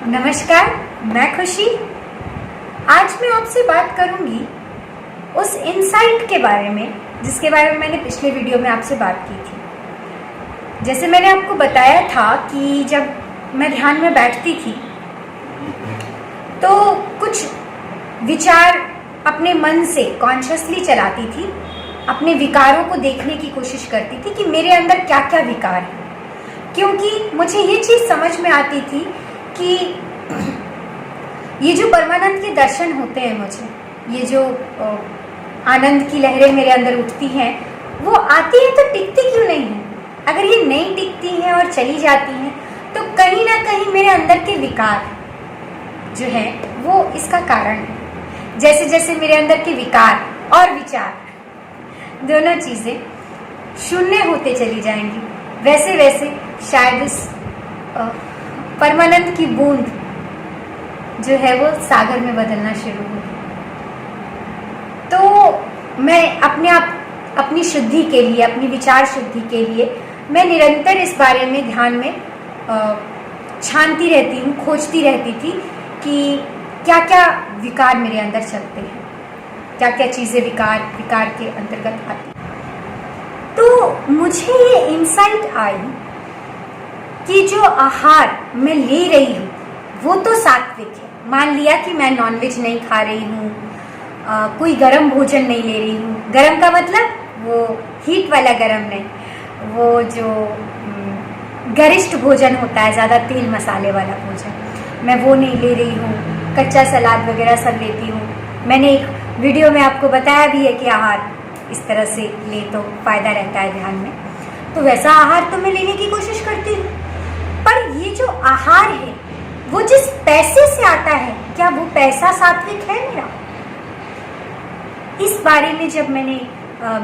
नमस्कार, मैं खुशी। आज मैं आपसे बात करूंगी उस इंसाइट के बारे में जिसके बारे में मैंने पिछले वीडियो में आपसे बात की थी। जैसे मैंने आपको बताया था कि जब मैं ध्यान में बैठती थी तो कुछ विचार अपने मन से कॉन्शियसली चलाती थी, अपने विकारों को देखने की कोशिश करती थी कि मेरे अंदर क्या क्या विकार है, क्योंकि मुझे ये चीज़ समझ में आती थी कि ये जो परमानंद के दर्शन होते हैं, मुझे ये जो आनंद की लहरें मेरे अंदर उठती हैं, वो आती है तो टिकती क्यों नहीं है। अगर ये नहीं टिकती हैं और चली जाती हैं तो कहीं ना कहीं मेरे अंदर के विकार जो हैं वो इसका कारण है। जैसे जैसे मेरे अंदर के विकार और विचार दोनों चीज़ें शून्य होते चली जाएंगी, वैसे वैसे शायद इस परमानंद की बूंद जो है वो सागर में बदलना शुरू होगी। तो मैं अपनी शुद्धि के लिए, अपनी विचार शुद्धि के लिए मैं निरंतर इस बारे में ध्यान में छानती रहती हूँ, खोजती रहती थी कि क्या क्या विकार मेरे अंदर चलते हैं, क्या क्या चीज़ें विकार के अंतर्गत आती। तो मुझे ये इंसाइट आई कि जो आहार मैं ले रही हूँ वो तो सात्विक है। मान लिया कि मैं नॉनवेज नहीं खा रही हूँ, कोई गरम भोजन नहीं ले रही हूँ। गरम का मतलब वो हीट वाला गरम नहीं, वो जो गरिष्ठ भोजन होता है, ज़्यादा तेल मसाले वाला भोजन, मैं वो नहीं ले रही हूँ। कच्चा सलाद वगैरह सब लेती हूँ। मैंने एक वीडियो में आपको बताया भी है कि आहार इस तरह से ले तो फ़ायदा रहता है ध्यान में, तो वैसा आहार तो मैं लेने की कोशिश करती हूँ। पर ये जो आहार है वो जिस पैसे से आता है, क्या वो पैसा सात्विक है मेरा? इस बारे में जब मैंने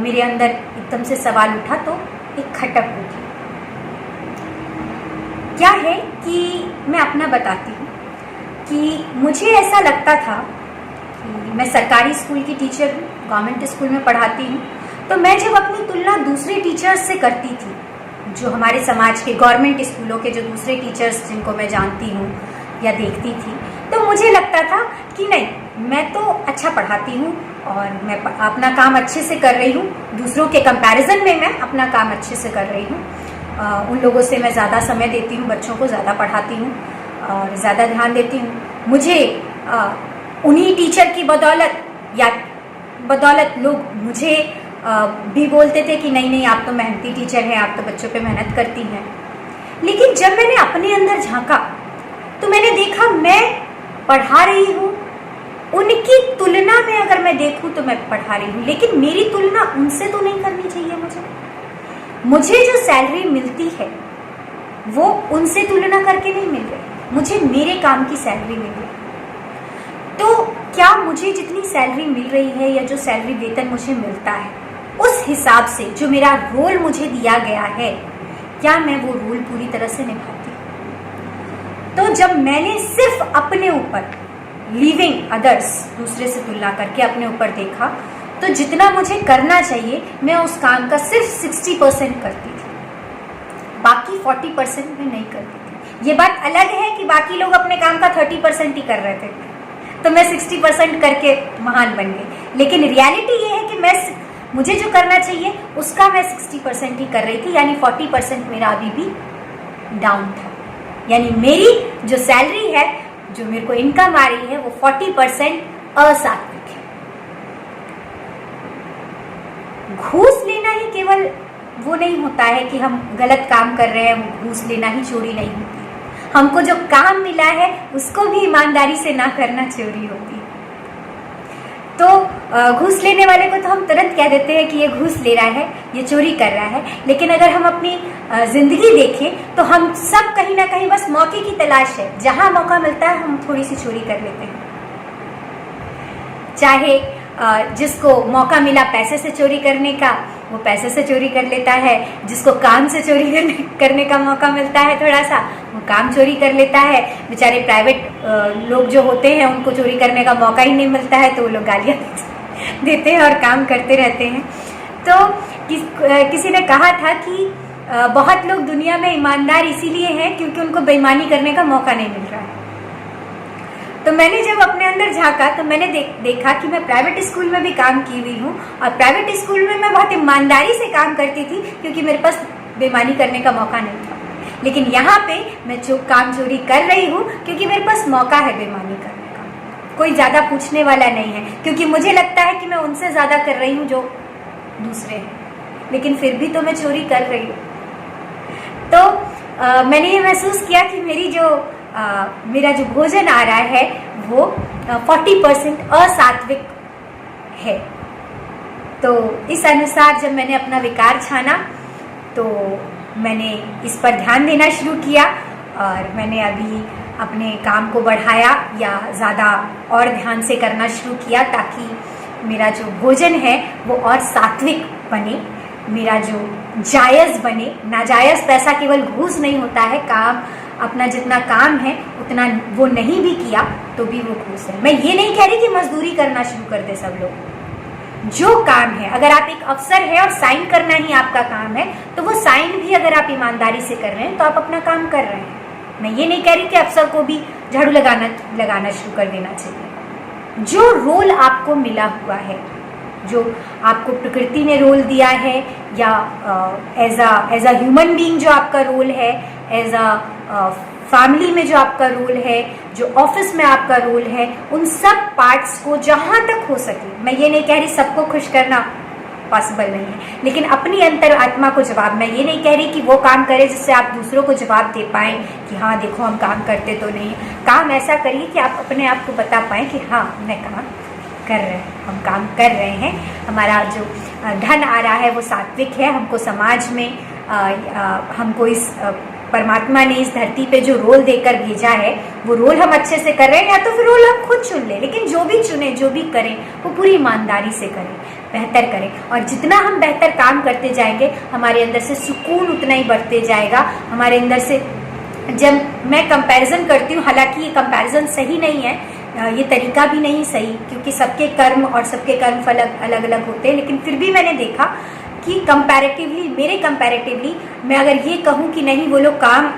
मेरे अंदर एकदम से सवाल उठा तो एक खटक उठी। क्या है कि मैं अपना बताती हूँ कि मुझे ऐसा लगता था कि मैं सरकारी स्कूल की टीचर हूँ, गवर्नमेंट स्कूल में पढ़ाती हूँ, तो मैं जब अपनी तुलना दूसरे टीचर्स से करती थी, जो हमारे समाज के गवर्नमेंट स्कूलों के जो दूसरे टीचर्स जिनको मैं जानती हूँ या देखती थी, तो मुझे लगता था कि नहीं, मैं तो अच्छा पढ़ाती हूँ और मैं अपना काम अच्छे से कर रही हूँ। दूसरों के कंपैरिजन में मैं अपना काम अच्छे से कर रही हूँ। उन लोगों से मैं ज़्यादा समय देती हूँ, बच्चों को ज़्यादा पढ़ाती हूँ और ज़्यादा ध्यान देती हूँ। मुझे उन्हीं टीचर की बदौलत लोग मुझे भी बोलते थे कि नहीं आप तो मेहनती टीचर हैं, आप तो बच्चों पे मेहनत करती हैं। लेकिन जब मैंने अपने अंदर झांका तो मैंने देखा मैं पढ़ा रही हूँ, उनकी तुलना में अगर मैं देखूँ तो मैं पढ़ा रही हूँ, लेकिन मेरी तुलना उनसे तो नहीं करनी चाहिए। मुझे जो सैलरी मिलती है वो उनसे तुलना करके नहीं मिल रही, मुझे मेरे काम की सैलरी मिल रही। तो क्या मुझे जितनी सैलरी मिल रही है या जो सैलरी वेतन मुझे मिलता है, उस हिसाब से जो मेरा रोल मुझे दिया गया है, क्या मैं वो रोल पूरी तरह से निभाती हूँ? तो जब मैंने सिर्फ अपने ऊपर, लीविंग अदर्स, दूसरे से तुलना करके अपने ऊपर देखा, तो जितना मुझे करना चाहिए मैं उस काम का सिर्फ 60% करती थी, बाकी 40% मैं नहीं करती थी। ये बात अलग है कि बाकी लोग अपने काम का 30% ही कर रहे थे, तो मैं 60% करके महान बन गई। लेकिन रियलिटी ये है कि मुझे जो करना चाहिए उसका मैं 60% ही कर रही थी, यानी 40% मेरा अभी भी डाउन था। यानी मेरी जो सैलरी है, जो मेरे को इनकम आ रही है, वो 40% असात्विक है। घूस लेना ही केवल वो नहीं होता है कि हम गलत काम कर रहे हैं, घूस लेना ही चोरी नहीं होती। हमको जो काम मिला है उसको भी ईमानदारी से ना करना चोरी होती है। तो घूस लेने वाले को तो हम तुरंत कह देते हैं कि ये घूस ले रहा है, ये चोरी कर रहा है। लेकिन अगर हम अपनी जिंदगी देखें तो हम सब कहीं ना कहीं बस मौके की तलाश है, जहां मौका मिलता है हम थोड़ी सी चोरी कर लेते हैं। चाहे जिसको मौका मिला पैसे से चोरी करने का, वो पैसे से चोरी कर लेता है। जिसको काम से चोरी करने का मौका मिलता है थोड़ा सा, वो काम चोरी कर लेता है। बेचारे प्राइवेट लोग जो होते हैं उनको चोरी करने का मौका ही नहीं मिलता है, तो वो लोग गालियाँ देते हैं और काम करते रहते हैं। तो किसी ने कहा था कि बहुत लोग दुनिया में ईमानदार इसीलिए हैं क्योंकि उनको बेईमानी करने का मौका नहीं मिल रहा है। तो मैंने जब अपने अंदर झांका तो मैंने देखा कि मैं प्राइवेट स्कूल में भी काम की हुई हूँ, और प्राइवेट स्कूल में मैं बहुत ईमानदारी से काम करती थी क्योंकि मेरे पास बेईमानी करने का मौका नहीं था। लेकिन यहाँ पे मैं काम चोरी कर रही हूँ क्योंकि मेरे पास मौका है बेईमानी करने का, कोई ज़्यादा पूछने वाला नहीं है, क्योंकि मुझे लगता है कि मैं उनसे ज़्यादा कर रही हूँ जो दूसरे हैं, लेकिन फिर भी तो मैं चोरी कर रही हूँ। तो मैंने ये महसूस किया कि मेरा जो भोजन आ रहा है वो 40% असात्विक है। तो इस अनुसार जब मैंने अपना विकार छाना तो मैंने इस पर ध्यान देना शुरू किया, और मैंने अभी अपने काम को बढ़ाया या ज़्यादा और ध्यान से करना शुरू किया ताकि मेरा जो भोजन है वो और सात्विक बने, मेरा जो जायज़ बने। नाजायज़ पैसा केवल घूस नहीं होता है, काम अपना जितना काम है उतना वो नहीं भी किया तो भी वो घूस है। मैं ये नहीं कह रही कि मजदूरी करना शुरू कर दे सब लोग। जो काम है, अगर आप एक अफसर है और साइन करना ही आपका काम है तो वो साइन भी अगर आप ईमानदारी से कर रहे हैं तो आप अपना काम कर रहे हैं। मैं ये नहीं कह रही कि अफसर को भी झाड़ू लगाना शुरू कर देना चाहिए। जो रोल आपको मिला हुआ है, जो आपको प्रकृति ने रोल दिया है, या एज अ ह्यूमन बीइंग जो आपका रोल है, एज अ फैमिली में जो आपका रोल है, जो ऑफिस में आपका रोल है, उन सब पार्ट्स को जहां तक हो सके, मैं ये नहीं कह रही सबको खुश करना पॉसिबल नहीं है, लेकिन अपनी अंतर आत्मा को जवाब, मैं ये नहीं कह रही कि वो काम करे जिससे आप दूसरों को जवाब दे पाएं कि हाँ देखो हम काम करते तो नहीं। काम ऐसा करिए कि आप अपने आप को बता पाएं कि हाँ मैं काम कर रहे हैं, हम काम कर रहे हैं, हमारा जो धन आ रहा है वो सात्विक है, हमको समाज में हमको इस परमात्मा ने इस धरती पे जो रोल देकर भेजा है वो रोल हम अच्छे से कर रहे हैं, या तो फिर रोल हम खुद चुन लें, लेकिन जो भी चुने, जो भी करें वो पूरी ईमानदारी से करें, बेहतर करें। और जितना हम बेहतर काम करते जाएंगे हमारे अंदर से सुकून उतना ही बढ़ते जाएगा। हमारे अंदर से जब मैं कंपैरिजन करती हूँ, हालांकि ये कंपैरिजन सही नहीं है, ये तरीका भी नहीं सही, क्योंकि सबके कर्म और सबके कर्म फल अलग अलग होते हैं, लेकिन फिर भी मैंने देखा कि मेरे कंपैरेटिवली मैं अगर ये कहूँ कि नहीं वो लोग काम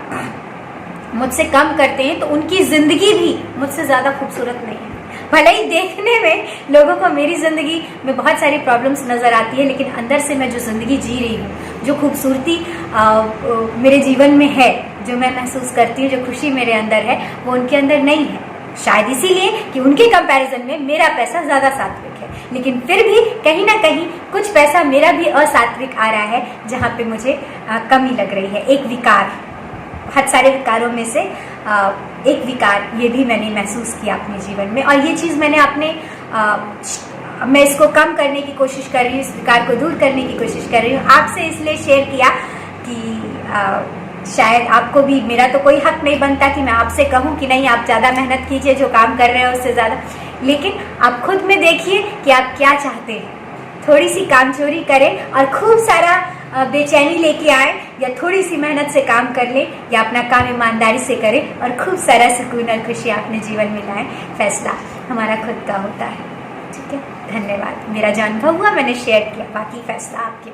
मुझसे कम करते हैं तो उनकी ज़िंदगी भी मुझसे ज़्यादा खूबसूरत नहीं है। भले ही देखने में लोगों को मेरी ज़िंदगी में बहुत सारी प्रॉब्लम्स नज़र आती है, लेकिन अंदर से मैं जो ज़िंदगी जी रही हूँ, जो खूबसूरती मेरे जीवन में है, जो मैं महसूस करती हूँ, जो खुशी मेरे अंदर है, वो उनके अंदर नहीं है। शायद इसीलिए कि उनके कंपैरिजन में मेरा पैसा ज़्यादा सात्विक है, लेकिन फिर भी कहीं ना कहीं कुछ पैसा मेरा भी असात्विक आ रहा है, जहाँ पे मुझे कमी लग रही है। एक विकार, बहुत सारे विकारों में से एक विकार ये भी मैंने महसूस किया अपने जीवन में, और ये चीज़ मैंने मैं इसको कम करने की कोशिश कर रही हूँ, इस विकार को दूर करने की कोशिश कर रही हूँ। आपसे इसलिए शेयर किया कि शायद आपको भी, मेरा तो कोई हक नहीं बनता कि मैं आपसे कहूँ कि नहीं आप ज़्यादा मेहनत कीजिए, जो काम कर रहे हैं उससे ज़्यादा, लेकिन आप खुद में देखिए कि आप क्या चाहते हैं। थोड़ी सी काम चोरी करें और खूब सारा बेचैनी लेके आए, या थोड़ी सी मेहनत से काम कर लें, या अपना काम ईमानदारी से करें और खूब सारा सुकून और खुशी अपने जीवन में लाएं। फैसला हमारा खुद का होता है। ठीक है, धन्यवाद। मेरा जो अनुभव हुआ मैंने शेयर किया, बाकी फैसला आपके।